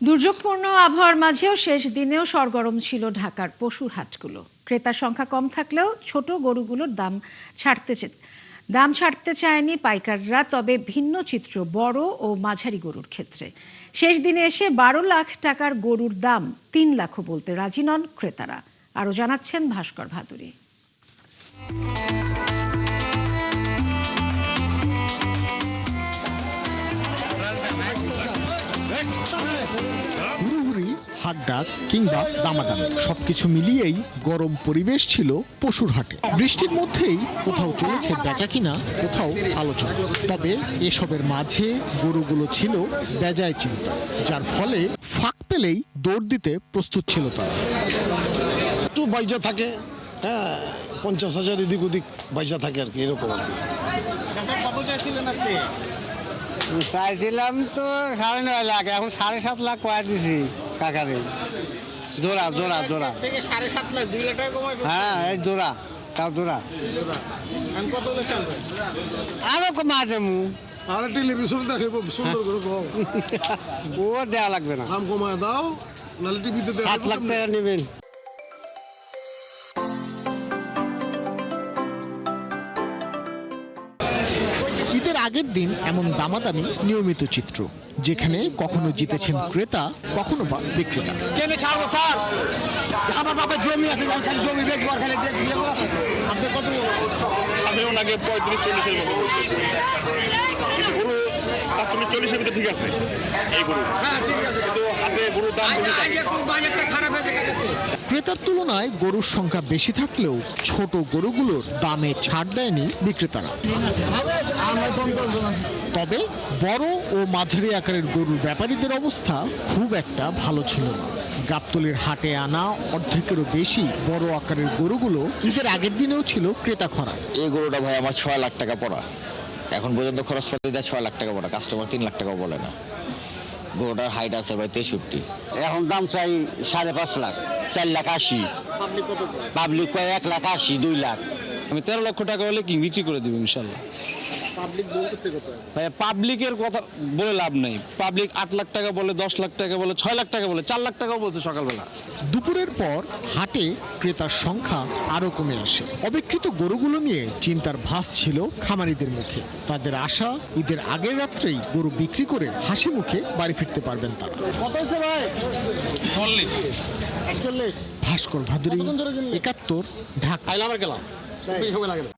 দুর্যোগপূর্ণ আবহাওয়ার মাঝেও শেষ দিনেও সরগরম ছিল ঢাকার পশুর হাটগুলো। ক্রেতার সংখ্যা কম থাকলেও ছোট গরুগুলোর দাম ছাড়তে চায়নি পাইকাররা। তবে ভিন্ন চিত্র বড় ও মাঝারি গরুর ক্ষেত্রে। শেষ দিনে এসে 12 লাখ টাকার গরুর দাম 3 লাখও বলতে রাজি নন ক্রেতারা। আরও জানাচ্ছেন ভাস্কর ভাদুরী। হুড়ুহুড়ি, হাটডাক কিংবা দামাদামি সবকিছু মিলিয়েই গরম পরিবেশ ছিল পশুর হাটে। বৃষ্টির মধ্যেই কোথাও চলেছে বেচাকিনা, কোথাও আলোচনা। তবে এসবের মাঝে গরুগুলো ছিল বেজায় চিন্তা, যার ফলে ফাঁক পেলেই দৌড় দিতে প্রস্তুত ছিল তারা। একটু বাইজা থাকে, হ্যাঁ, 50,000 এদিক ওদিক বাইজা থাকে আর কি, এরকম আর কি। কত চাইছিলেন আপনি? চাইছিলাম তো 9.5 লাখ, এখন 7.5 লাখ কয়া দিছি কাকারে। জোড়া জোড়া জোড়া থেকে 7.5 লাখ, 2 লাখ টাকা কমাই। হ্যাঁ, এই জোড়া, তাও জোড়া। আমি কত হলে চালবে? আরো কমা দেবো। আর টেলিভিশন দেখে সুন্দর করে কও, ও দেওয়া লাগবে না, দাম কমায় দাও, নাহলে টিভিতে 7 লাখ টাকা নেবেন। ঈদের আগের দিন এমন দামাদামি নিয়মিত চিত্র, যেখানে কখনো জিতেছেন ক্রেতা, কখনো বা বিক্রেতা। কেনে ছাড়বো স্যার, আমার বাবার জমি আছে, খালি জমি বেচবো আর খালি দেখবো। আপনি কত? আমি ওনাকে 35-40-এর মতো কিন্তু গরু 45-40-এর ভিতরে ঠিক আছে এই গরু। হ্যাঁ, ঠিক আছে, কিন্তু হাটে গরুর দাম বেশি থাকে। একটু বাজেটটা খারাপ হয়েছে গেছে। ক্রেতার তুলনায় গরুর সংখ্যা বেশি থাকলেও ছোট গরুগুলোর দামে ছাড় দেয়নি বিক্রেতারা। তবে বড় ও মাঝারি আকারের গরুর ব্যাপারীদের অবস্থা খুব একটা ভালো ছিল না। গাবতলীর হাটে আনা অর্ধেকেরও বেশি বড় আকারের গরুগুলো ঈদের আগের দিনেও ছিল ক্রেতা খরা। এই গরুটা ভাই আমার 6 লাখ টাকা পড়া, এখন পর্যন্ত খরচ পাতি দেয় 6 লাখ টাকা পড়া, কাস্টমার 3 লাখ টাকাও বলে না। গরুটার হাইট আছে ভাই 63। এখন দাম চাই 5.5 লাখ, 4 লাখ 80। পাবলিক কয় 1 লাখ 80, 2 লাখ। আমি 13 লক্ষ টাকা হলে কি বিক্রি করে দেবো ইনশাল্লাহ। ভাই পাবলিকের কথা বলে লাভ নেই। পাবলিক 8 লাখ টাকা বলে, 10 লাখ টাকা বলে, 6 লাখ টাকা বলে, 4 লাখ টাকাও বলছে সকালবেলা। দুপুরের পর হাটে ক্রেতার সংখ্যা আরও কমে আসে। অবিকৃত গরুগুলো নিয়ে চিন্তার ভাঁজ ছিল খামারিদের মুখে। তাদের আশা, ঈদের আগের রাত্রেই গরু বিক্রি করে হাসি মুখে বাড়ি ফিরতে পারবেন তারা। কত হচ্ছে ভাই? 41। ভাস্কর ভাদুরী, 71, ঢাকা। আইলা আমার গেলাম, সময় লাগে না।